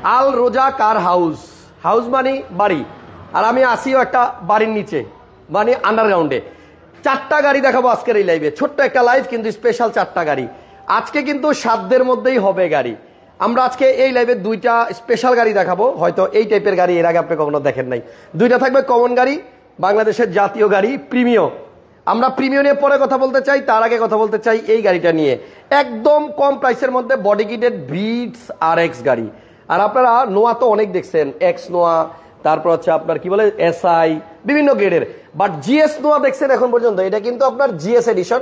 আল রোজা কার house. House মানে বাড়ি, আর আমি আসিও একটা বাড়ির নিচে মানে আন্ডারগ্রাউন্ডে। 4টা গাড়ি দেখাবো আজকের এই লাইভে, ছোট্ট একটা লাইভ কিন্তু স্পেশাল 4টা গাড়ি। আজকে কিন্তু সাধ্যের মধ্যেই হবে গাড়ি। আমরা আজকে এই লাইভে 2টা স্পেশাল গাড়ি দেখাবো, হয়তো এই টাইপের গাড়ি এর আগে আপনি কখনো দেখেন নাই। 2টা থাকবে কমন গাড়ি, বাংলাদেশের জাতীয় গাড়ি প্রিমিও। আমরা প্রিমিও নিয়ে পরে কথা বলতে চাই, তার আগে কথা বলতে চাই এই গাড়িটা নিয়ে। একদম কম প্রাইসের মধ্যে বডি কিটেড ভিটস RX গাড়ি। আর আপনারা নোয়া তো অনেক দেখছেন, এক্স নোয়া, তারপর হচ্ছে আপনার কি বলে SI, বিভিন্ন গ্রেডের। বাট GS নোয়া দেখছেন এখন পর্যন্ত, এটা কিন্তু আপনার GS এডিশন,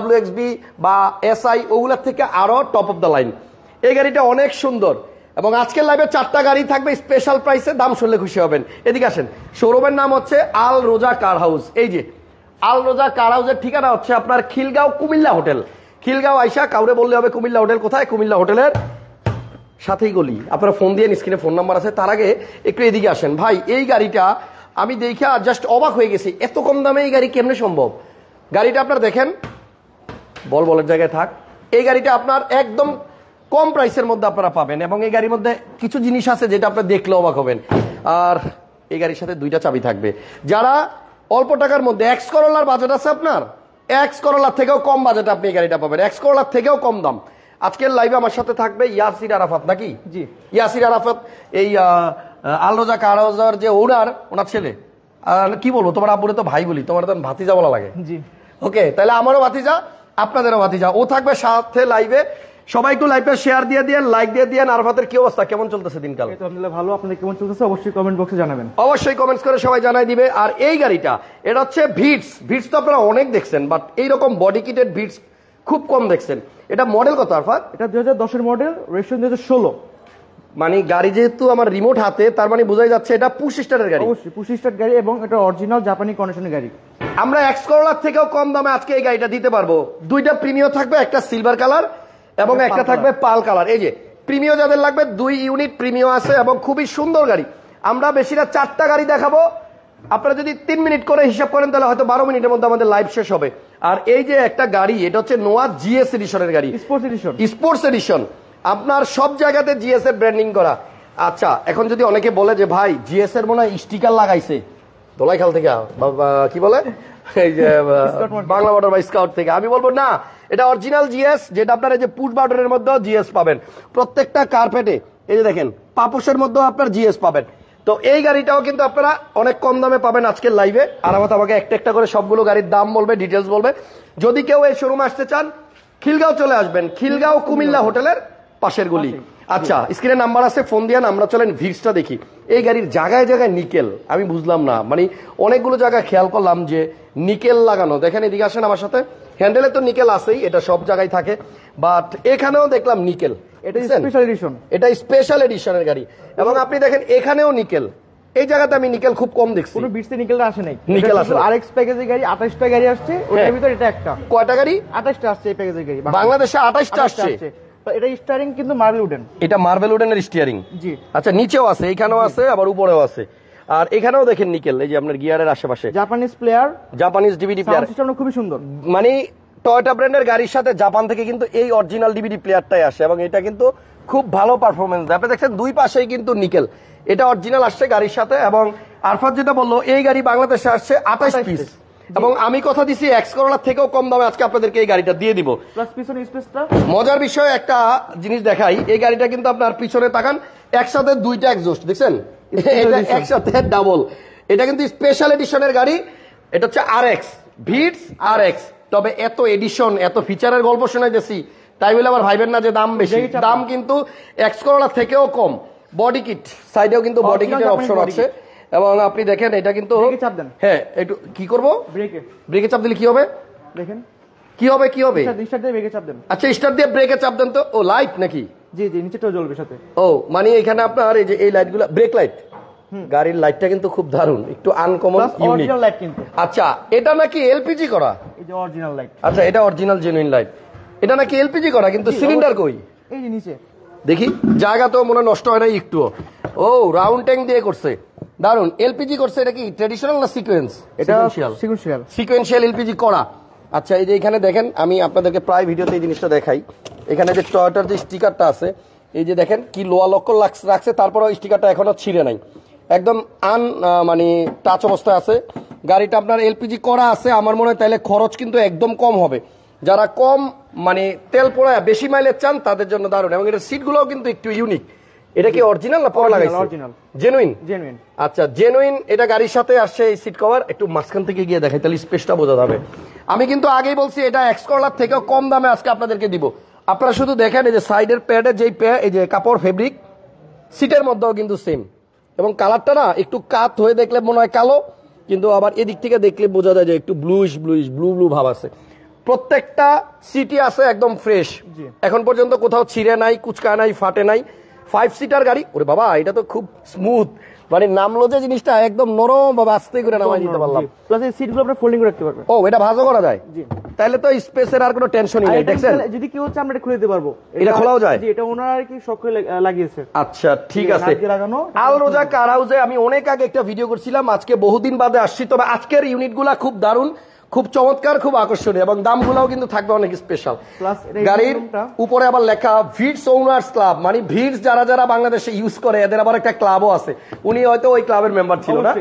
WXB বা SI ওগুলার থেকে আরো টপ অফ দ্য লাইন। এই গাড়িটা অনেক সুন্দর এবং আজকের লাইভে 4টা গাড়ি থাকবে স্পেশাল প্রাইসে, দাম শুনলে খুশি হবেন। এদিকে আসেন, শোরুমের নাম হচ্ছে আল রোজা কার হাউস। এই যে আল রোজা কার হাউসের ঠিকানা হচ্ছে আপনার খিলগাঁও কুমিল্লা হোটেল। খিলগাঁও আইসা কাউরে বললে হবে কুমিল্লা হোটেল কোথায়, কুমিল্লা হোটেলের সাথেই গলি। আপনারা ফোন দিয়ে স্ক্রিনে ফোন নাম্বার আছে। তার আগে একটু এদিকে আসেন ভাই, এই গাড়িটা আমি দেখা জাস্ট অবাক হয়ে গেছি, এত কম দামে এই গাড়ি কেমনে সম্ভব। গাড়িটা আপনার দেখেন, বলের জায়গায় থাক, এই গাড়িটা আপনার একদম কম প্রাইসের মধ্যে আপনারা পাবেন এবং এই গাড়ির মধ্যে কিছু জিনিস আছে যেটা আপনারা দেখলে অবাক হবেন। আর এই গাড়ির সাথে 2টা চাবি থাকবে। যারা অল্প টাকার মধ্যে, এক্স করোলার বাজেট আছে আপনার, এক্স করোলার থেকেও কম বাজেট আপনি এই গাড়িটা পাবেন, এক্স করোলার থেকেও কম দাম। আজকের লাইভে আমার সাথে থাকবে ইয়াসির আরাফাত, নাকি? জি, ইয়াসির আরাফাত এই আল রোজা কার হাউসের যে ওনার ছেলে। কি বলবো, তোমার আব্বুরে তো ভাই বলি, তোমার তো ভাতিজা বলা লাগে। জি, ওকে, তাহলে আমারও ভাতিজা, আপনাদেরও ভাতিজা। ও থাকবে সাথে লাইভে। সবাই একটু লাইভটা শেয়ার দিয়ে দিয়েন, লাইক দিয়ে দিয়েন। আরাফাতের কি অবস্থা, কেমন চলতেছে দিনকাল? আলহামদুলিল্লাহ ভালো, আপনাদের কেমন চলতেছে অবশ্যই কমেন্ট বক্সে জানাবেন। অবশ্যই কমেন্টস করে সবাই জানাই দিবে। আর এই গাড়িটা, এটা হচ্ছে ভিটস। ভিটস তো আপনারা অনেক দেখছেন, বাট এইরকম বডি কিটেড ভিটস খুব কম দেখছেন। এটা মডেল কত আরফাত? এটা 2010 এর মডেল, রেজিস্ট্রেশন 2016। মানে গাড়ি যেহেতু আমার রিমোট হাতে, তার মানে বোঝাই যাচ্ছে এটা পুশ স্টার্টের গাড়ি। অবশ্যই পুশ স্টার্ট গাড়ি এবং এটা অরিজিনাল জাপানি কন্ডিশনের গাড়ি। আমরা এক্স করোলার থেকেও কম দামে আজকে এই গাড়িটা দিতে পারবো। 2টা প্রিমিও থাকবে, একটা সিলভার কালার এবং একটা থাকবে পাল কালার। এই যে প্রিমিও যাদের লাগবে, 2 ইউনিট প্রিমিও আছে এবং খুবই সুন্দর গাড়ি। আমরা বেশিরা 4টা গাড়ি দেখাবো। আপনারা যদি 3 মিনিট করে হিসাব করেন তাহলে হয়তো 12 মিনিটের মধ্যে আমাদের লাইভ শেষ হবে। আর এই যে একটা গাড়ি, এটা হচ্ছে নোয়া GS এডিশনের গাড়ি, স্পোর্টস এডিশন। আপনার সব জায়গাতে GS এর ব্র্যান্ডিং করা। আচ্ছা, এখন যদি অনেকে বলে যে ভাই GS এর মনে হয় স্টিকার লাগাইছে দোলাইখাল থেকে, কি বলে এই যে বাংলা বর্ডার বা স্কাউট থেকে, আমি বলবো না, এটা অরিজিনাল GS, যেটা আপনার এই যে পুশ বাটনের মধ্যেও GS পাবেন। প্রত্যেকটা কার্পেটে এই যে দেখেন পাপোশের মধ্যেও আপনার GS পাবেন। তো এই গাড়িটাও কিন্তু আপনারা অনেক কম দামে পাবেন আজকের লাইভে। আর আমাকে একটা একটা করে সবগুলো গাড়ির দাম বলবে, ডিটেলস বলবে। যদি কেউ এই শোরুমে আসতে চান, খিলগাঁও চলে আসবেন, খিলগাঁও কুমিল্লা হোটেলের পাশের গলি। আচ্ছা, স্ক্রিনে নাম্বার আছে, ফোন দিয়ে আমরা চলেন ভিটসটা দেখি। এই গাড়ির জায়গায় জায়গায় নিকেল, আমি বুঝলাম না, মানে অনেকগুলো জায়গায় খেয়াল করলাম যে নিকেল লাগানো। দেখেন এদিকে আসেন আমার সাথে, হ্যান্ডেলে তো নিকেল আছেই, এটা সব জায়গায় থাকে, বাট এখানেও দেখলাম নিকেল। এটা স্পেশাল এডিশন, এটা স্পেশাল এডিশনের গাড়ি। এবং আপনি দেখেন এখানেও নিকেল। এই জায়গাতে আমি নিকেল খুব কম দেখছি, কোনো বিটসে নিকেলটা আসে নাই। নিকেল আসে RX প্যাকেজের গাড়ি 28টা গাড়ি আসছে, ওটার ভিতর এটা একটা। কয়টা গাড়ি? 28টা আসছে এই প্যাকেজের গাড়ি, বাংলাদেশে 28টা আসছে। এটা স্টিয়ারিং কিন্তু মার্বেল উডেন, এটা মার্বেল উডেনের স্টিয়ারিং। জি, আচ্ছা, নিচেও আছে, এখানেও আছে, আবার উপরেও আছে। আর এখানেও দেখেন নিকেল, এই যে আপনার গিয়ারের আশেপাশে Japanese player, Japanese DVD player, sound সিস্টেমটা খুবই সুন্দর। মানে টয়োটা ব্র্যান্ডের গাড়ির সাথে জাপান থেকে কিন্তু এই অরিজিনাল ডিভিডি প্লেয়ারটাই আসে এবং এটা কিন্তু খুব ভালো পারফরমেন্স দেয়। আপনি দেখছেন দুই পাশেই কিন্তু নিকেল, এটা অরিজিনাল আসছে গাড়ির সাথে। এবং আরফাত যেটা বললো, এই গাড়ি বাংলাদেশে আসছে 28 পিস এবং আমি কথা দিছি এক্স করোলার থেকেও কম দামে আজকে আপনাদেরকে এই গাড়িটা দিয়ে দিব। প্লাস পিছনে স্পেসটা মজার বিষয় একটা জিনিস দেখাই, এই গাড়িটা কিন্তু আপনার পিছনে তাকান, একসাথে 2টা এক্সস্ট দেখছেন, এটা একসাথে ডাবল। এটা কিন্তু স্পেশাল এডিশনের গাড়ি, এটা হচ্ছে RX ভিটস RX। তবে এত এডিশন, এত ফিচারের গল্প শোনাইতেছি, তাই বলে আবার ভাইবেন না যে দাম বেশি। দাম কিন্তু এক্স করোলা থেকেও কম। বডি কিট সাইডেও কিন্তু বডি কিটের অপশন আছে এবং আপনি দেখেন এটা কিন্তু, হ্যাঁ একটু কি করবো, ব্রেকে চাপ দিলে কি হবে দেখেন, কি হবে কি হবে, স্টার্ট দিয়ে ব্রেকে চাপ দেন। আচ্ছা, স্টার্ট দিয়ে ব্রেকে চাপ দেন তো। ও লাইট নাকি? জি জি, নিচেটাও জ্বলবে সাথে। ও মানে এখানে আপনার এই যে এই লাইটগুলো ব্রেক লাইট, গাড়ির লাইটটা কিন্তু খুব দারুণ, একটু আনকমন ইউনিক লাইট কিন্তু। আচ্ছা, এটা নাকি এলপিজি করা? এই যে অরিজিনাল লাইট। আচ্ছা, এটা অরিজিনাল জেনুইন লাইট। এটা নাকি এলপিজি করা, কিন্তু সিলিন্ডার কই এই যে নিচে দেখি, জায়গা তো মনে নষ্ট হয় না একটুও। ও রাউন্ড ট্যাঙ্ক দিয়ে করছে, দারুন। এলপিজি করছে, এটা কি ট্র্যাডিশনাল না সিকোয়েন্স? এটা সিকোয়েন্সিয়াল এলপিজি করা। আচ্ছা, এই যে এখানে দেখেন, আমি আপনাদেরকে প্রায় ভিডিওতে এই জিনিসটা দেখাই, এখানে যে টয়োটার যে স্টিকারটা আছে, এই যে দেখেন কি লোয়া লক্ষ রাখছে, তারপরে স্টিকারটা এখনো ছিঁড়ে নাই, একদম মানে টাচ অবস্থায় আছে। গাড়িটা আপনার এলপিজি করা আছে, আমার মনে হয় তাহলে খরচ কিন্তু একদম কম হবে। যারা কম মানে তেল পোড়ায় বেশি মাইলেজ চান তাদের জন্য দারুণ। এবং এটা সিটগুলোও কিন্তু একটু ইউনিক। এটা কি অরিজিনাল না পরে লাগাইছে? অরিজিনাল। জেনুইন? জেনুইন। আচ্ছা, জেনুইন। এটা গাড়ির সাথে আসছে এই সিট কভার। একটু মাঝখান থেকে গিয়ে দেখাই তাহলে স্পেসটা বোঝা যাবে। আমি কিন্তু আগেই বলছি এটা এক্স করলার থেকেও কম দামে আজকে আপনাদেরকে দিব। আপনারা শুধু দেখেন এই যে সাইডের প্যাডের যেই এই যে কাপড় ফেব্রিক, সিটের মধ্যেও কিন্তু সেম। এবং কালারটা না একটু কাত হয়ে দেখলে মনে হয় কালো, কিন্তু আবার এদিক থেকে দেখলে বোঝা যায় যে একটু ব্লুইশ ব্লু ভাব আছে। প্রত্যেকটা সিটই আছে একদম ফ্রেশ, এখন পর্যন্ত কোথাও ছিঁড়ে নাই, কুচকা নাই, ফাটে নাই। 5 সিটার গাড়ি। ওরে বাবা, এটা তো খুব স্মুথ, মানে নামলো যে জিনিসটা একদম নরম ভাবে আস্তে করে নামাই দিতে পারলাম। প্লাস এই সিটগুলো আপনি ফোল্ডিং করে রাখতে পারবেন। ও, এটা ভাঁজও করা যায়? জি। তাহলে তো স্পেসের আর কোনো টেনশনই নেই। দেখছেন যদি কি হচ্ছে আমরা এটা খুলে দিতে পারবো। এটা খোলাও যায়? জি, এটা ওনার আর কি শখ করে লাগিয়েছে। আচ্ছা, ঠিক আছে। আল রোজা কার হাউসে আমি অনেক আগে একটা ভিডিও করছিলাম, আজকে বহুদিন বাদে আসছি। তবে আজকের ইউনিটগুলা খুব দারুণ, খুব চমৎকার, খুব আকর্ষণীয় এবং দামগুলোও কিন্তু থাকবে অনেক স্পেশাল। গাড়ির উপরে আবার লেখা ভিটস ওনার্স ক্লাব, মানে ভিটস যারা যারা বাংলাদেশে ইউজ করে এদের আবার একটা ক্লাবও আছে। উনি হয়তো ওই ক্লাবের মেম্বার ছিল না।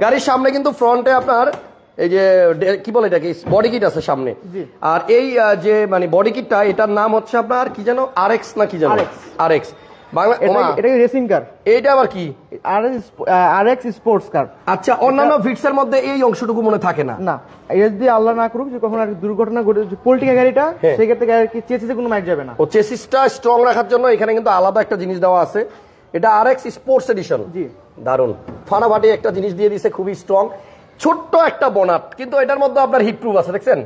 গাড়ির সামনে কিন্তু ফ্রন্টে আপনার এই যে কি বলে এটাকে বডি কিট আছে সামনে। আর এই যে মানে বডি কিটটা, এটার নাম হচ্ছে আপনার কি জানো, আরএক্স না কি জানো? আরএক্স বাংলা। এটা রেসিং কার। এইটা আবার কি? RX sports car. আচ্ছা, অন্যান্য ভিটস এর মধ্যে এই অংশটুকু মনে থাকে না? না, এটা যদি আল্লাহ না করুক যে কখনো আর দুর্ঘটনা ঘটে পোল্টিকা গাড়িটা, সেক্ষেত্রে চেসিসে কোনো মাইক যাবে না। ও, চেসিসটা স্ট্রং রাখার জন্য এখানে কিন্তু আলাদা একটা জিনিস দেওয়া আছে। এটা আরএক্স স্পোর্টস এডিশন। জি, দারুন। ফাটাফাটি একটা জিনিস দিয়ে দিছে, খুবই স্ট্রং। ছোট্ট একটা বনাট, কিন্তু এটার মধ্যে আপনার হিট প্রুফ আছে। দেখছেন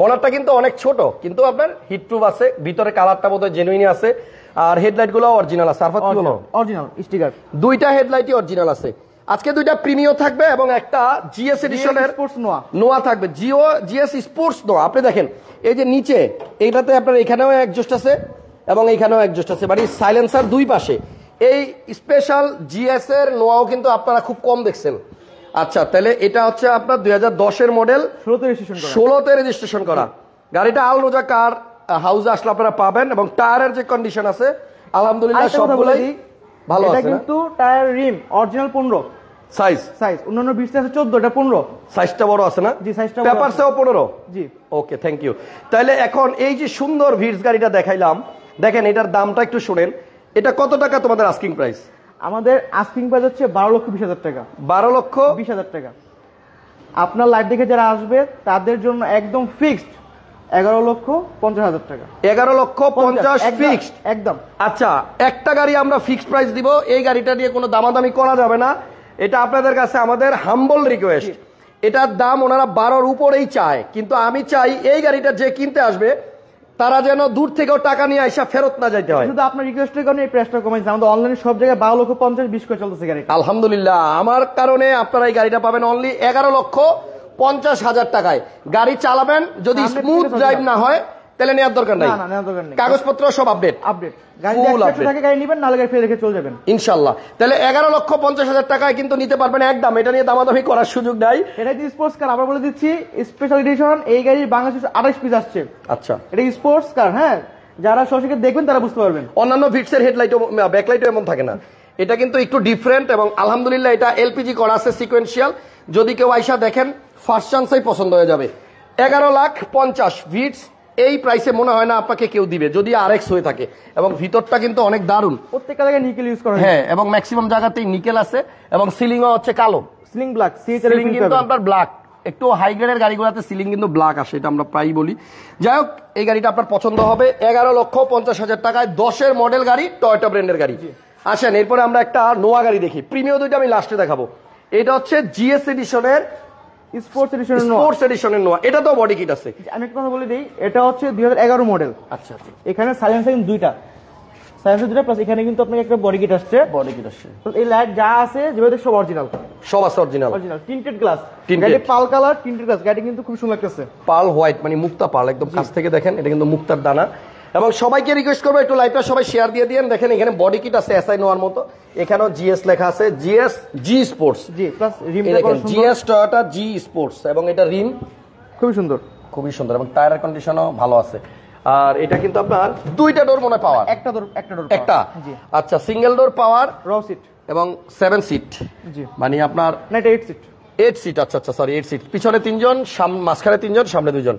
বনাটটা কিন্তু অনেক ছোট, কিন্তু আপনার হিট প্রুফ আছে। ভিতরে কালারটা বোধহয় জেনুইন আছে। আর হেডলাইট গুলো অরিজিনাল আছে। আরফাত কি হলো? Original sticker. দুইটা হেডলাইটই অরিজিনাল আছে। আজকে দুইটা প্রিমিও থাকবে এবং একটা জিএস এডিশনের নোয়া থাকবে। জিএস স্পোর্টস নোয়া। আপনি দেখেন এই যে নিচে এইটাতে আপনার এখানেও একজস্ট আছে এবং এখানেও একজস্ট আছে, মানে সাইলেন্সার দুই পাশে। এই স্পেশাল জিএস এর নোয়াও কিন্তু আপনারা খুব কম দেখছেন। আচ্ছা, তাহলে এটা হচ্ছে আপনার 2010 মডেল, 16তে রেজিস্ট্রেশন করা। গাড়িটা আল রোজা কার হাউসে আসলে আপনারা পাবেন। এবং টায়ারের যে কন্ডিশন আছে আলহামদুলিল্লাহ সবগুলাই ভালো আছে। এটা কিন্তু টায়ার রিম অরিজিনাল 15 সাইজ। অন্যান্য 20 আছে 14, এটা 15 সাইজটা বড় আছে না? জি, সাইজটা পেপারসেও 15। জি, ওকে, থ্যাংক ইউ। তাহলে এখন এই যে সুন্দর ভিটস গাড়িটা দেখাইলাম, দেখেন এটার দামটা একটু শুনেন। এটা কত টাকা তোমাদের আস্কিং প্রাইস? আমাদের আস্কিং প্রাইস হচ্ছে 12,20,000 টাকা। 12,20,000 টাকা। আপনার লাইভ দেখে যারা আসবে তাদের জন্য একদম ফিক্সড 11,50,000 টাকা। 11,50,000 ফিক্সড একদম। আচ্ছা, একটা গাড়ি আমরা ফিক্সড প্রাইস দিব। এই গাড়িটা নিয়ে কোনো দামাদামি করা যাবে না। এটা আপনাদের কাছে আমাদের হাম্বল রিকোয়েস্ট। এটার দাম ওনারা 12-র উপরেই চায়, কিন্তু আমি চাই এই গাড়িটা যে কিনতে আসবে তারা যেন দূর থেকেও টাকা নিয়ে আইসা ফেরত না যাইতে হয়। শুধু আপনার রিকোয়েস্টের কারণে এই প্রাইসটা কমাইছে। আমাদের অনলাইনে সব জায়গায় 12,50,000 20 করে চলতেছে গাড়ি। আলহামদুলিল্লাহ, আমার কারণে আপনারা এই গাড়িটা পাবেন অনলি 11,50,000 টাকায়। গাড়ি চালাবেন, যদি স্মুথ ড্রাইভ না হয় তাহলে নেওয়ার দরকার নাই। কাগজপত্র সব আপডেট। গাড়ি নিবেন, নাহলে গাড়ি ফেলে রেখে চলে যাবেন ইনশাল্লাহ। তাহলে 11,50,000 টাকায় কিন্তু নিতে পারবেন একদম। এটা নিয়ে দামাদামি করার সুযোগ নাই। এটা স্পোর্টস কার, আবার বলে দিচ্ছি স্পেশাল এডিশন। এই গাড়ির বাংলাদেশে 28 পিস আসছে। আচ্ছা, এটা স্পোর্টস কার। হ্যাঁ, যারা সরাসরি দেখবেন তারা বুঝতে পারবেন। অন্যান্য ভিটসের হেডলাইটও ব্যাকলাইটও এমন থাকে না, এটা কিন্তু একটু ডিফারেন্ট। এবং আলহামদুলিল্লাহ এটা এলপিজি করা আছে, সিকোয়েন্সিয়াল। যদি কেউ আইসা দেখেন ফার্স্ট চান্সেই পছন্দ হয়ে যাবে। 11,50,000 ভিটস এই প্রাইসে মনে হয় না আপনাকে কেউ দিবে, যদি আরএক্স হয়ে থাকে। এবং ভিতরটা কিন্তু অনেক দারুণ, প্রত্যেকটা জায়গায় নিকেল ইউজ করা হয়। হ্যাঁ, এবং ম্যাক্সিমাম জায়গাতেই নিকেল আছে। এবং সিলিংও হচ্ছে কালো, সিলিং ব্ল্যাক। সিলিং কিন্তু আপনার ব্ল্যাক। একটু হাই গ্রেডের গাড়িগুলোতে সিলিং কিন্তু ব্ল্যাক আসে, এটা আমরা প্রায়ই বলি। যাই হোক, এই গাড়িটা আপনার পছন্দ হবে 11,50,000 টাকায়। 10-এর মডেল গাড়ি, টয়োটা ব্র্যান্ডের গাড়ি। আসেন, এরপরে আমরা একটা নোয়া গাড়ি দেখি। প্রিমিয় দুইটা আমি লাস্টে দেখাবো। এটা হচ্ছে জিএস এডিশনের স্পোর্টস এডিশনের নোয়া। এটা তো বডি কিট আছে। আমি একটা কথা বলে দিই, এটা হচ্ছে 2011 মডেল। আচ্ছা, এখানে সাইলেন্সার দুইটা, প্লাস এখানে কিন্তু আপনাকে একটা বডি কিট আসছে। এই লাইট যা আছে যেভাবে সব অরিজিনাল, সব আছে অরিজিনাল। টিন্টেড গ্লাস, গাড়ি পাল কালার টিন্টেড গ্লাস। গাড়ি কিন্তু খুব সুন্দর লাগতেছে, পাল হোয়াইট, মানে মুক্তা পাল। একদম কাছ থেকে দেখেন, এটা কিন্তু মুক্তার দানা। এবং সবাইকে রিকোয়েস্ট করবো একটু লাইভটা সবাই শেয়ার দিয়ে দিন। দেখেন এখানে বডি কিট আছে এসআই নোয়ার মতো। এখানেও জিএস লেখা আছে, জিএস জি স্পোর্টস। জি, প্লাস রিম জিএস টয়োটা জি স্পোর্টস। এবং এটা রিম খুবই সুন্দর, খুবই সুন্দর। এবং টায়ারের কন্ডিশনও ভালো আছে। আর এটা কিন্তু আপনার দুইটা ডোর মনে পাওয়ার, একটা ডোর একটা। আচ্ছা, সিঙ্গেল ডোর পাওয়ার, র সিট এবং 7 সিট, জি মানে আপনার না এটা 8 সিট, 8 সিট। আচ্ছা সরি 8 সিট, পিছনে 3 জন, মাঝখানে 3 জন, সামনে 2 জন।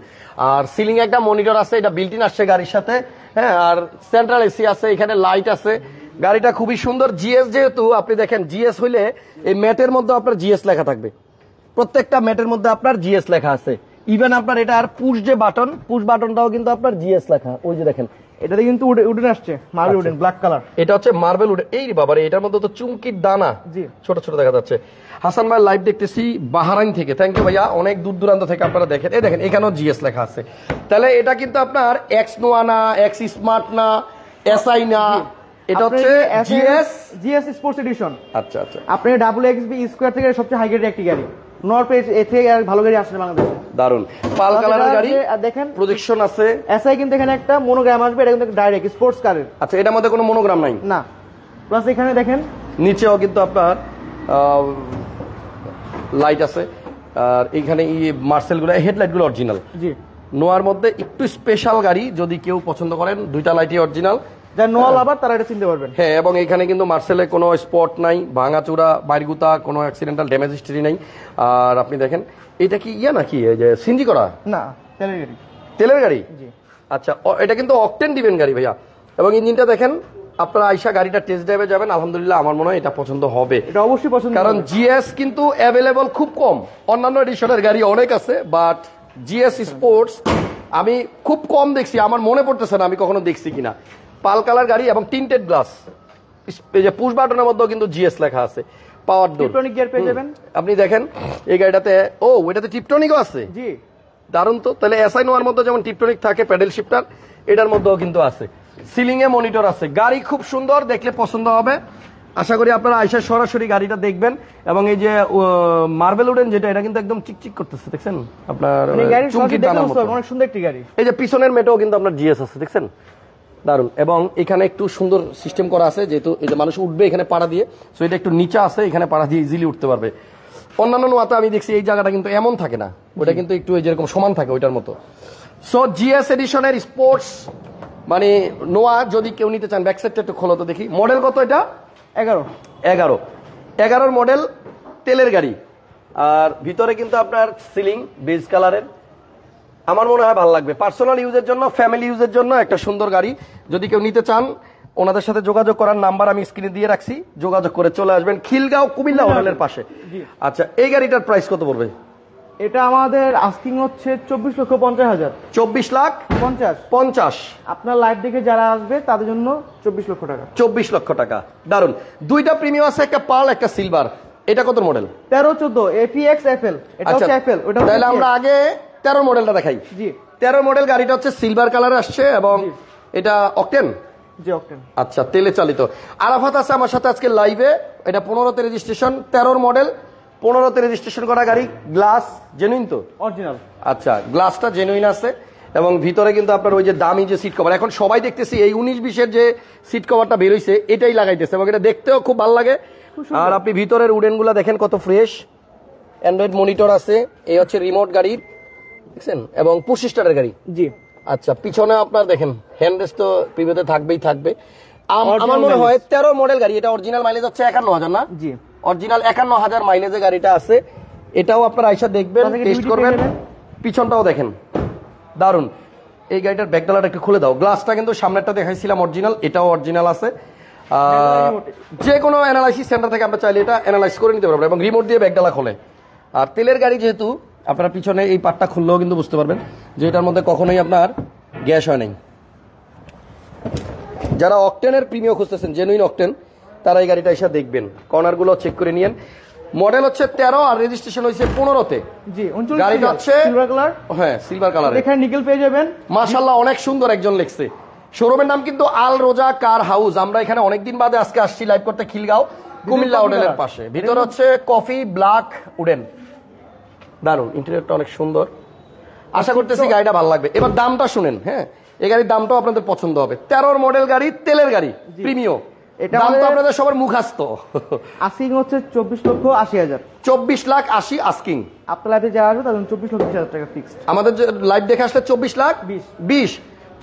আর সিলিং একটা মনিটর আছে, এটা বিল্ট ইন আসছে গাড়ির সাথে, হ্যাঁ। আর সেন্ট্রাল এসি আছে, এখানে লাইট আছে। গাড়িটা খুবই সুন্দর। জিএস যেহেতু আপনি দেখেন, জিএস হইলে এই ম্যাটের মধ্যে আপনার জিএস লেখা থাকবে, প্রত্যেকটা ম্যাটের মধ্যে আপনার জিএস লেখা আছে। ইভেন আপনার এটা আর পুশ যে বাটন, পুশ বাটনটাও কিন্তু আপনার জিএস লেখা, ওই যে দেখেন এটাতে কিন্তু উডেন আসছে, মার্বেল উডেন, ব্ল্যাক কালার। এটা হচ্ছে মার্বেল উড। এই বাবারে, এটার মধ্যে তো চুমকির দানা জি ছোট ছোট দেখা যাচ্ছে। হাসান ভাই লাইভ দেখতেছি বাহারাইন থেকে, থ্যাংক ইউ ভাইয়া, অনেক দূর দূরান্ত থেকে আপনারা দেখেন। এই দেখেন এখানেও জিএস লেখা আছে। তাহলে এটা কিন্তু আপনার এক্স নোয়া না, এক্স স্মার্ট না, এসআই না, এটা হচ্ছে জিএস স্পোর্টস এডিশন। আচ্ছা আচ্ছা, আপনি WXB স্কয়ার থেকে সবচেয়ে হাই গ্রেডের একটি গাড়ি, নর পেজ এ থেকে আর ভালো গাড়ি আসছে বাংলাদেশে। দারুন পাল কালারের গাড়ি, আর দেখেন প্রজেকশন আছে। এসআই কিন্তু এখানে একটা মনোগ্রাম আসবে, এটা কিন্তু ডাইরেক্ট স্পোর্টস কারের। আচ্ছা, এটার মধ্যে কোনো মনোগ্রাম নাই না। প্লাস এখানে দেখেন নিচেও কিন্তু আপনার লাইট আছে। আর এখানে এই মার্সেলগুলো, হেডলাইটগুলো অরিজিনাল। জি, নোয়ার মধ্যে একটু স্পেশাল গাড়ি, যদি কেউ পছন্দ করেন, দুইটা লাইটই অরিজিনাল। যারা নোয়া লাভার তারা এটা চিনতে পারবেন। হ্যাঁ, এবং এখানে কিন্তু মার্সেলে কোনো স্পট নাই, ভাঙাচোরা, বাইরগুতা, কোনো অ্যাক্সিডেন্টাল ড্যামেজ হিস্ট্রি নাই। আর আপনি দেখেন এটা কি ইয়া নাকি, এই যে সিনজি করা? না, তেলের গাড়ি। তেলের গাড়ি? জি। আচ্ছা, এটা কিন্তু অকটেন দিবেন গাড়ি ভাইয়া। এবং ইঞ্জিনটা দেখেন, আপনারা আইসা গাড়িটা টেস্ট ড্রাইভে যাবেন, আলহামদুলিল্লাহ আমার মনে হয় এটা পছন্দ হবে। এটা অবশ্যই পছন্দ, কারণ জিএস কিন্তু অ্যাভেলেবল খুব কম, অন্যান্য এডিশনের গাড়ি অনেক আছে, বাট জিএস স্পোর্টস আমি খুব কম দেখছি, আমার মনে পড়তেছে না আমি কখনো দেখছি কিনা। পাল কালার গাড়ি এবং টিন্টেড গ্লাস, এই যে পুশ বাটনের মধ্যেও কিন্তু জিএস লেখা আছে। পাওয়ার ডোর, টিপটনিক গিয়ার পেয়ে যাবেন। আপনি দেখেন এই গাড়িটাতে, ও ওইটাতে টিপটনিকও আছে। জি, দারুণ তো। তাহলে এসআই নোয়ার মধ্যে যেমন টিপটনিক থাকে, প্যাডেল শিফটার, এটার মধ্যেও কিন্তু আছে। সিলিং এ মনিটর আছে। গাড়ি খুব সুন্দর, দেখলে পছন্দ হবে। আশা করি আপনারা আইসা সরাসরি গাড়িটা দেখবেন। এবং এই যে মার্বেল উডেন যেটা, এটা কিন্তু একদম চিকচিক করতেছে, দেখছেন আপনার চুমকির দানার মতো, অনেক সুন্দর একটি গাড়ি। এই যে পিছনের মেটেও কিন্তু আপনার জিএস আছে, দেখছেন, দারুন। এবং এখানে একটু সুন্দর সিস্টেম করা আছে, যেহেতু এই যে মানুষ উঠবে এখানে পাড়া দিয়ে, সো এটা একটু নিচে আছে, এখানে পাড়া দিয়ে ইজিলি উঠতে পারবে। অন্যান্য নোয়াতে আমি দেখছি এই জায়গাটা কিন্তু এমন থাকে না, ওটা কিন্তু একটু যেরকম সমান থাকে ওইটার মতো। সো জিএস এডিশনের স্পোর্টস মানে নোয়া যদি কেউ নিতে চান, ব্যাক সাইডটা একটু খোলো তো দেখি। মডেল কত এটা? 11 মডেল, তেলের গাড়ি। আর ভিতরে কিন্তু আপনার সিলিং বেজ কালারের, আমার মনে হয় ভালো লাগবে পার্সোনাল ইউজের জন্য, ফ্যামিলি ইউজের জন্য একটা সুন্দর গাড়ি। যদি কেউ নিতে চান, ওনাদের সাথে যোগাযোগ করার নাম্বার আমি স্ক্রিনে দিয়ে রাখছি, যোগাযোগ করে চলে আসবেন খিলগাঁও কুমিল্লা হোটেলের পাশে। আচ্ছা, এই গাড়িটার প্রাইস কত পড়বে? এটা আমাদের আস্কিং হচ্ছে 24,50,000। 24,50,000। আপনার লাইভ দেখে যারা আসবে তাদের জন্য 24 লক্ষ টাকা। 24 লক্ষ টাকা, দারুন। দুইটা প্রিমিয়াম আছে, একটা পার্ল, একটা সিলভার। এটা কত মডেল? 13-14 FEX FL। এটা হচ্ছে FL, ওটা তাহলে আমরা আগে 13 মডেলটা দেখাই। জি, 13 মডেল গাড়িটা হচ্ছে সিলভার কালার আসছে, এবং এটা অকটেন। জি, অকটেন। আচ্ছা, তেলে চালিত। আরাফাত আছে আমার সাথে আজকে লাইভে। এটা 15তে রেজিস্ট্রেশন, 13 মডেল, 15তে রেজিস্ট্রেশন করা গাড়ি। গ্লাস জেনুইন তো? অরিজিনাল। আচ্ছা, গ্লাসটা জেনুইন আছে। এবং ভিতরে কিন্তু আপনার ওই যে দামি যে সিট কভার, এখন সবাই দেখতেছি এই 19-20-এর যে সিট কভারটা বেরোইছে এটাই লাগাইতেছে, এবং এটা দেখতেও খুব ভালো লাগে। আর আপনি ভিতরের উডেনগুলা দেখেন কত ফ্রেশ। অ্যান্ড্রয়েড মনিটর আছে। এই হচ্ছে রিমোট গাড়ি, দেখছেন, এবং পুশ স্টার্টের গাড়ি। জি। আচ্ছা, পিছনে আপনার দেখেন হ্যান্ডরেস্ট তো প্রিভিউতে থাকবেই থাকবে। আমার মনে হয় 13 মডেল গাড়ি, এটা অরিজিনাল মাইলেজ হচ্ছে 51,000 না? জি, অরিজিনাল 51,000 মাইলেজে গাড়িটা আছে। এটাও আপনারা আইসা দেখবেন, টেস্ট করবেন। পিছনটাও দেখেন, দারুন। এই গাড়িটার ব্যাকডালাটা একটু খুলে দাও। গ্লাসটা কিন্তু সামনেরটা দেখাইছিলাম অরিজিনাল, এটাও অরিজিনাল আছে। যে কোনো অ্যানালাইসিস সেন্টার থেকে আমরা চাইলে এটা অ্যানালাইজ করে নিতে পারবো, এবং রিমোট দিয়ে ব্যাকডালা খোলে। আর তেলের গাড়ি যেহেতু, আপনারা পিছনে এই পার্টটা খুললেও কিন্তু বুঝতে পারবেন যে এটার মধ্যে কখনোই আপনার গ্যাস হয় নাই। যারা অকটেনের প্রিমিয়াম খুঁজতেছেন, জেনুইন অকটেন, তারা এই গাড়িটা এসে দেখবেন। কর্নারগুলো চেক করে নিয়েন। মডেল হচ্ছে 13 আর রেজিস্ট্রেশন হয়েছে 15তে। জি, গাড়িটা হচ্ছে সিলভার কালার। হ্যাঁ, সিলভার কালার। এখানে নিকেল পেয়ে যাবেন। মাশাআল্লাহ, অনেক সুন্দর একজন লিখছে। শোরুমের নাম কিন্তু আল রোজা কার হাউস। আমরা এখানে অনেকদিন বাদে আজকে আসছি লাইভ করতে, খিলগাঁও কুমিল্লা হোটেলের পাশে। ভিতরে হচ্ছে কফি ব্ল্যাক উডেন, দারুন। ইন্টেরিয়রটা অনেক সুন্দর। আশা করতেছি গাড়িটা ভালো লাগবে। এবার দামটা শুনেন। হ্যাঁ, এই গাড়ির দামটাও আপনাদের পছন্দ হবে। 13 মডেল গাড়ি, তেলের গাড়ি, প্রিমিয়াম। দাম তো আপনাদের সবার মুখাস্ত। আস্কিং হচ্ছে 24,80,000। 24,80,000 আস্কিং। আপনার লাইভে যারা আসবে তাদের 24,20,000 টাকা ফিক্সড। আমাদের লাইভ দেখে আসলে 24,20,000।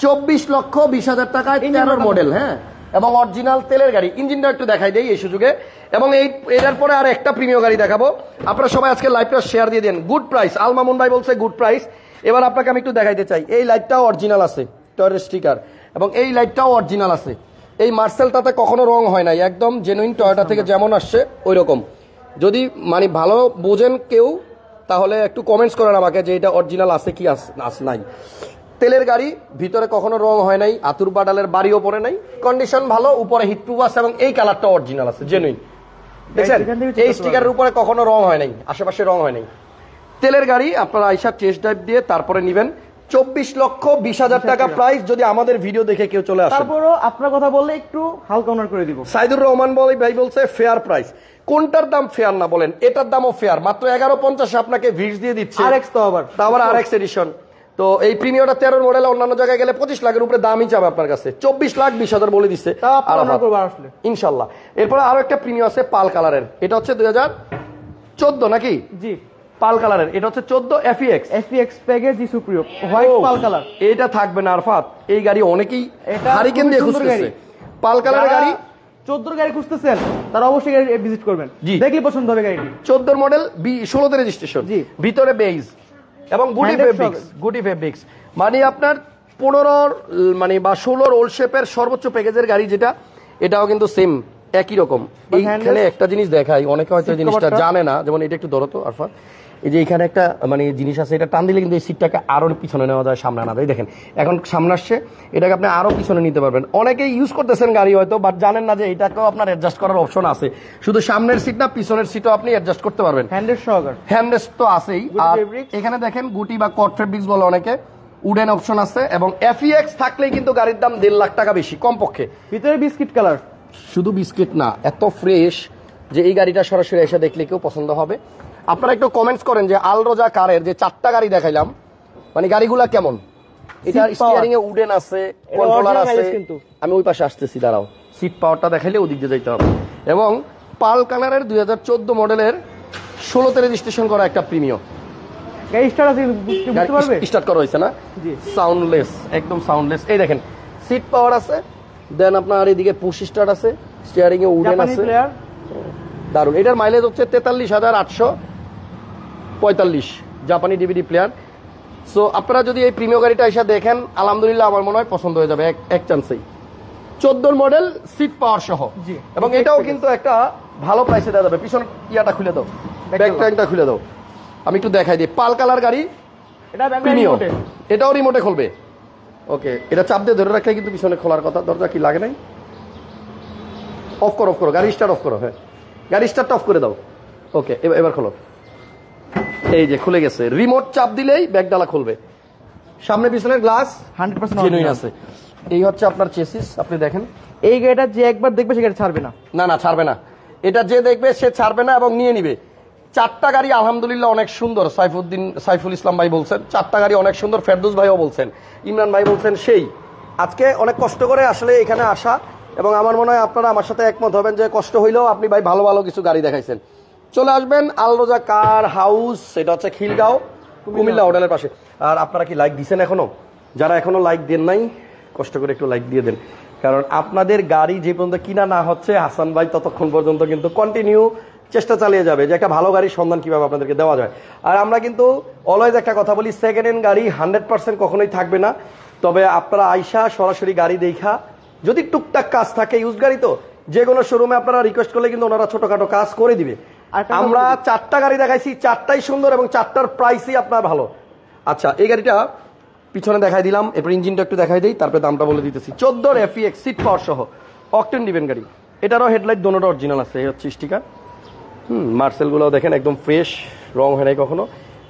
24,20,000 টাকায় 13 মডেল, হ্যাঁ, এবং অরিজিনাল তেলের গাড়ি। ইঞ্জিনটা একটু দেখাই দেই এই সুযোগে। এবং এটার পরে আর একটা প্রিমিয়াম গাড়ি দেখাবো। আপনারা সবাই আজকে লাইভটা শেয়ার দিয়ে দেন। গুড প্রাইস, আল মামুন ভাই বলছে গুড প্রাইস। এবার আপনাকে আমি একটু দেখাইতে চাই, এই লাইটটাও অরিজিনাল আছে, টয়ের স্টিকার, এবং এই লাইটটাও অরিজিনাল আছে। এই মার্সেলটাতে কখনো রং হয় নাই, একদম জেনুইন টয়োটা থেকে যেমন আসছে ওই রকম। যদি মানে ভালো বোঝেন কেউ তাহলে একটু কমেন্টস করেন আমাকে যে এটা অরিজিনাল আছে কি নাই। তেলের গাড়ি, ভিতরে কখনো রং হয় নাই, আতুর বাডালের বাড়িও পড়ে নাই, কন্ডিশন ভালো, উপরে হিটপ্রুফ আছে, এবং এই কালারটা অরিজিনাল আছে, জেনুইন। দেখছেন এই স্টিকারের উপরে কখনো রং হয় নাই, আশেপাশে রং হয় নাই। তেলের গাড়ি আপনারা আইসা টেস্ট ড্রাইভ দিয়ে তারপরে নিবেন। 24,20,000 টাকা প্রাইস। যদি আমাদের ভিডিও দেখে কেউ চলে আসে, তারপরও আপনার কথা বললে একটু হালকা অনার করে দিব। সাইদুর রহমান ভাই বলছে ফেয়ার প্রাইস। কোনটার দাম ফেয়ার না বলেন? এটার দামও ফেয়ার, মাত্র 11,50 আপনাকে ভিডস দিয়ে দিচ্ছে। আরএক্স তো আবার আরএক্স এডিশন। তো এই প্রিমিয়ামটা 13 মডেল, অন্যান্য জায়গায় গেলে 25 লাখের উপরে দামই চাবে আপনার কাছে। 24,20,000 বলে দিচ্ছে ইনশাল্লাহ। এরপরে আরো একটা প্রিমিয়াম আছে পাল কালারের, এটা হচ্ছে 2014 নাকি? জি, পাল কালারের, এটা হচ্ছে 14 FEX প্যাকেজ জি সুপ্রিয় হোয়াইট পাল কালার। এটা থাকবে না আরফাত, এই গাড়ি অনেকেই হারিকেন দিয়ে খুঁজতেছে। পাল কালারের গাড়ি 14 গাড়ি খুঁজতেছেন তারা অবশ্যই ভিজিট করবেন, দেখলে পছন্দ হবে গাড়িটি। 14 মডেল, 16 তে রেজিস্ট্রেশন, ভিতরে বেজ এবং গুডি ফেব্রিক্স। মানে আপনার 15 মানে বা 16 ওল্ড শেপের সর্বোচ্চ প্যাকেজের গাড়ি যেটা, এটাও কিন্তু সেম একই রকম। এইখানে একটা জিনিস দেখাই, অনেকে হয়তো জিনিসটা জানে না, যেমন এটা একটু ধরো তো আরফাত। এই যে এখানে একটা মানে জিনিস আছে, এটা টান দিলে কিন্তু এই সিটটাকে আরো পিছনে নেওয়া যায়, সামনে আনা যায়। দেখেন এখন সামনে আসছে, এটাকে আপনি আরো পিছনে নিতে পারবেন। অনেকেই ইউজ করতেছেন গাড়ি হয়তো, বাট জানেন না যে এটাকেও আপনার অ্যাডজাস্ট করার অপশন আছে। শুধু সামনের সিট না, পিছনের সিটও আপনি অ্যাডজাস্ট করতে পারবেন। হ্যান্ডরেস্ট তো আছেই। আর এখানে দেখেন গুটি বা কট ফেব্রিক্স বলে অনেকে, উডেন অপশন আছে, এবং FEX থাকলেই কিন্তু গাড়ির দাম 1.5 লাখ টাকা বেশি কমপক্ষে। ভিতরে বিস্কিট কালার, শুধু বিস্কিট না, এত ফ্রেশ যে এই গাড়িটা সরাসরি এসে দেখলে কেউ পছন্দ হবে। আপনারা একটু কমেন্টস করেন যে আলরোজা কারের যে 4টা গাড়ি দেখাইলাম, মানে গাড়িগুলা কেমন। এটার স্টিয়ারিং এ উডেন আছে, কন্ট্রোলার আছে। আমি ওই পাশে আসতেছি, দাঁড়াও। সিট পাওয়ারটা দেখাইলে ওদিক দিয়ে যাইতে হবে। এবং পাল কালারের 2014 মডেলের 16 তে রেজিস্ট্রেশন করা একটা প্রিমিয়াম গাড়ি। স্টার্ট করা হয়েছে না? সাউন্ডলেস, একদম সাউন্ডলেস। এই দেখেন সিট পাওয়ার আছে, দেন আপনার এদিকে পুশ স্টার্ট আছে, স্টিয়ারিং এ উডেন আছে, দারুন। এটার মাইলেজ হচ্ছে 43,845, জাপানি ডিভিডি প্লেয়ার। সো আপনারা যদি এই প্রিমিয়াম গাড়িটা এসে দেখেন, আলহামদুলিল্লাহ আমার মনে হয় পছন্দ হয়ে যাবে এক চান্সেই। 14 মডেল, সিট পাওয়ার সহ, এবং এটাও কিন্তু একটা ভালো প্রাইসে দেওয়া যাবে। পিছনে ইয়াটা খুলে দাও, ব্যাক ট্যাঙ্কটা খুলে দাও, আমি একটু দেখাই দিই। পাল কালার গাড়ি, প্রিমিয়াম, এটাও রিমোটে খুলবে। ওকে, এটা চাপ দিয়ে ধরে রাখলে কিন্তু পিছনে খোলার কথা। দরজা কি লাগে নাই? অফ করো, গাড়ি স্টার্ট অফ করো। হ্যাঁ, গাড়ি স্টার্ট অফ করে দাও। ওকে, এবার খোলো। এই যে খুলে গেছে, রিমোট চাপ দিলেই ব্যাগডালা খুলবে। সামনে পিছনের গ্লাস 100% জেনুইন আছে। এই হচ্ছে আপনার চেসিস, আপনি দেখেন। এই গাড়িটা যে একবার দেখবে সে গাড়ি ছাড়বে না। না, ছাড়বে না। এটা যে দেখবে সে ছাড়বে না এবং নিয়ে নিবে। 4টা গাড়ি আলহামদুলিল্লাহ অনেক সুন্দর। সাইফুল ইসলাম ভাই বলছেন 4টা গাড়ি অনেক সুন্দর, ফেরদৌস ভাইও বলছেন, ইমরান ভাই বলছেন। সেই আজকে অনেক কষ্ট করে আসলে এখানে আসা, এবং আমার মনে হয় আপনারা আমার সাথে একমত হবেন যে কষ্ট হইলেও আপনি ভাই ভালো ভালো কিছু গাড়ি দেখাইছেন। চলে আসবেন আলরোজা কার হাউস, এটা হচ্ছে খিলগাঁও, কুমিল্লা হোটেলের পাশে। আর আপনারা কি লাইক দিচ্ছেন এখনো? যারা এখনো লাইক দেন নাই, কষ্ট করে একটু লাইক দিয়ে দেন, কারণ আপনাদের গাড়ি যে পর্যন্ত কিনা না হচ্ছে, হাসান ভাই ততক্ষণ পর্যন্ত কিন্তু কন্টিনিউ চেষ্টা চালিয়ে যাবে যে একটা ভালো গাড়ির সন্ধান কিভাবে আপনাদেরকে দেওয়া যায়। আর আমরা কিন্তু অলওয়েজ একটা কথা বলি, সেকেন্ড হ্যান্ড গাড়ি 100% কখনোই থাকবে না। তবে আপনারা আইসা সরাসরি গাড়ি দেখা, যদি টুকটাক কাজ থাকে, ইউজ গাড়ি তো যে কোনো শোরুমে আপনারা রিকোয়েস্ট করলে কিন্তু ওনারা ছোটখাটো কাজ করে দিবে। আমরা 4টা গাড়ি দেখাইছি, 4টাই সুন্দর এবং 4টার প্রাইসই আপনার ভালো। আচ্ছা, এই গাড়িটা পিছনে দেখাই দিলাম, এরপর ইঞ্জিনটা একটু দেখাই দিই, তারপরে দামটা বলে দিতেছি। 14 FEX, সিট পাওয়ার সহ, অকটেন ডিভেন গাড়ি। এটারও হেডলাইট দোনোটা অরিজিনাল আছে, এই হচ্ছে স্টিকার। মার্সেল গুলো দেখেন একদম ফ্রেশ, রং হয় নাই কখনো।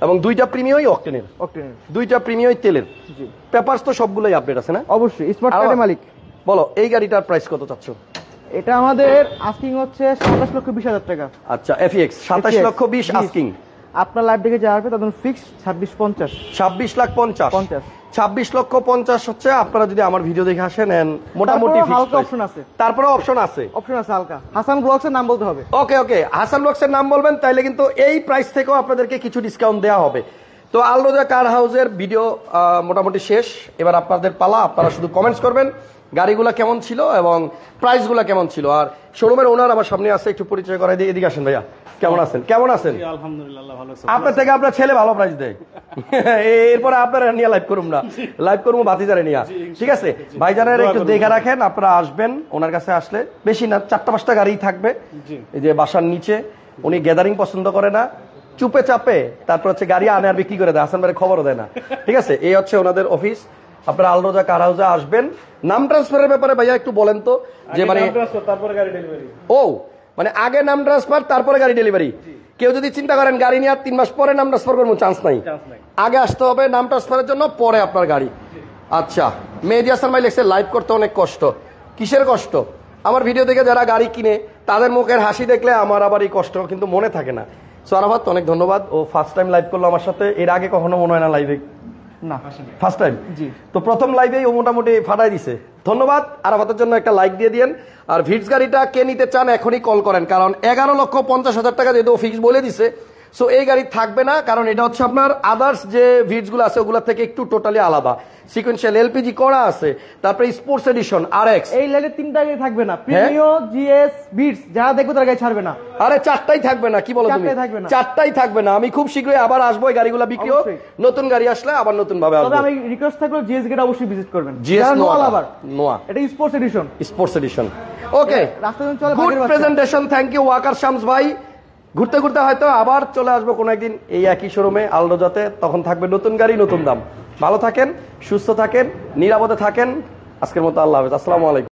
এবং 2টা প্রিমিয়ামই অকটেনের, 2টা প্রিমিয়ামই তেলের। পেপারস তো সবগুলোই আপডেট আছে না? অবশ্যই। স্মার্ট কার্ডের মালিক। বলো এই গাড়িটার প্রাইস কত চাচ্ছ? এটা আমাদের আস্কিং হচ্ছে 27,20,000 টাকা। আচ্ছা, FEX 27,20,000 আস্কিং। আপনার লাইভ দেখে যা হবে তাদের ফিক্স 26,50,000। 26,50,000, 26,50,000 হচ্ছে। আপনারা যদি আমার ভিডিও দেখে আসেন, মোটামুটি অপশন আছে, তারপরে অপশন আছে হালকা। হাসান ব্লগসের নাম বলতে হবে। ওকে, হাসান ব্লগসের নাম বলবেন, তাইলে কিন্তু এই প্রাইস থেকেও আপনাদেরকে কিছু ডিসকাউন্ট দেওয়া হবে। তো তো আলরোজা কার হাউসের ভিডিও মোটামুটি শেষ। এবার আপনাদের পালা, আপনারা শুধু কমেন্টস করবেন গাড়িগুলো কেমন ছিল এবং প্রাইসগুলো কেমন ছিল। আর শোরুমের ওনার আমার সামনে আছে, একটু পরিচয় করাই দিয়ে। এদিকে আসেন ভাইয়া, কেমন আছেন? কেমন আছেন? আলহামদুলিল্লাহ ভালো আছি। আপনার থেকে আপনার ছেলে ভালো প্রাইস দেয়। এরপরে আপনারা নিয়ে লাইভ করুম না, লাইভ করবো ভাতিজারে নিয়ে। ঠিক আছে ভাইজানের একটু দেখে রাখেন, আপনারা আসবেন ওনার কাছে। আসলে বেশি না, 4-5টা গাড়ি থাকবে এই যে বাসার নিচে। উনি গ্যাদারিং পছন্দ করে না, চুপে চাপে তারপর হচ্ছে গাড়ি আনে আর বিক্রি করে দেয়, হাসান ভাইয়ের খবরও দেয় না। ঠিক আছে, এই হচ্ছে ওনাদের অফিস। আপনারা আলরোজা কার হাউসে আসবেন। নাম ট্রান্সফারের ব্যাপারে ভাইয়া একটু বলেন তো, যে মানে তারপরে গাড়ি ডেলিভারি। ও মানে আগে নাম ট্রান্সফার তারপরে গাড়ি ডেলিভারি। কেউ যদি চিন্তা করেন গাড়ি নিয়ে 3 মাস পরে নাম ট্রান্সফার করবো, চান্স নাই। আগে আসতে হবে নাম ট্রান্সফারের জন্য, পরে আপনার গাড়ি। আচ্ছা, মেহেদী হাসান ভাই লেখছে লাইভ করতে অনেক কষ্ট। কিসের কষ্ট? আমার ভিডিও দেখে যারা গাড়ি কিনে তাদের মুখের হাসি দেখলে আমার আবার এই কষ্ট কিন্তু মনে থাকে না। সো আরাফাত অনেক ধন্যবাদ, ও ফার্স্ট টাইম লাইভ করলো আমার সাথে। এর আগে কখনো মনে হয় না লাইভে, না ফার্স্ট টাইম। জি, তো প্রথম লাইভেই ও মোটামুটি ফাটাই দিছে। ধন্যবাদ। আরাফাতের জন্য একটা লাইক দিয়ে দিয়েন। আর ভিটস গাড়িটা কে নিতে চান এখনই কল করেন, কারণ 11,50,000 টাকা যেহেতু ফিক্স বলে দিছে। সো এই গাড়ি থাকবে না, কারণ এটা হচ্ছে আপনার আদার্স যে ভিটস গুলো আছে ওগুলা থেকে একটু টোটালি আলাদা। সিকোয়েন্সিয়াল এলপিজি করা আছে, তারপরে স্পোর্টস এডিশন আরএক্স। এই লাইনে 3টা গাড়ি থাকবে না, প্রিমিও, জিএস, বিটস, যারা দেখবো তার গাড়ি ছাড়বে না। আরে 4টাই থাকবে না, কি বলো তুমি? 4টাই থাকবে না। 4টাই থাকবে না। আমি খুব শীঘ্রই আবার আসবো, এই গাড়িগুলো বিক্রি হোক, নতুন গাড়ি আসলে আবার নতুন ভাবে আসবো। তবে আমি রিকোয়েস্ট থাকলো জিএস গেট অবশ্যই ভিজিট করবেন। জিএস নোয়া লাভার, নোয়া এটা sports edition, sports edition. Okay, রাস্তা চলে good presentation, thank you Waqar Shams ভাই। ঘুরতে ঘুরতে হয়তো আবার চলে আসবো কোনো একদিন এই একই শোরুমে আলরোজাতে, তখন থাকবে নতুন গাড়ি নতুন দাম। ভালো থাকেন, সুস্থ থাকেন, নিরাপদে থাকেন। আজকের মতো আল্লাহ হাফেজ, আসসালামু আলাইকুম।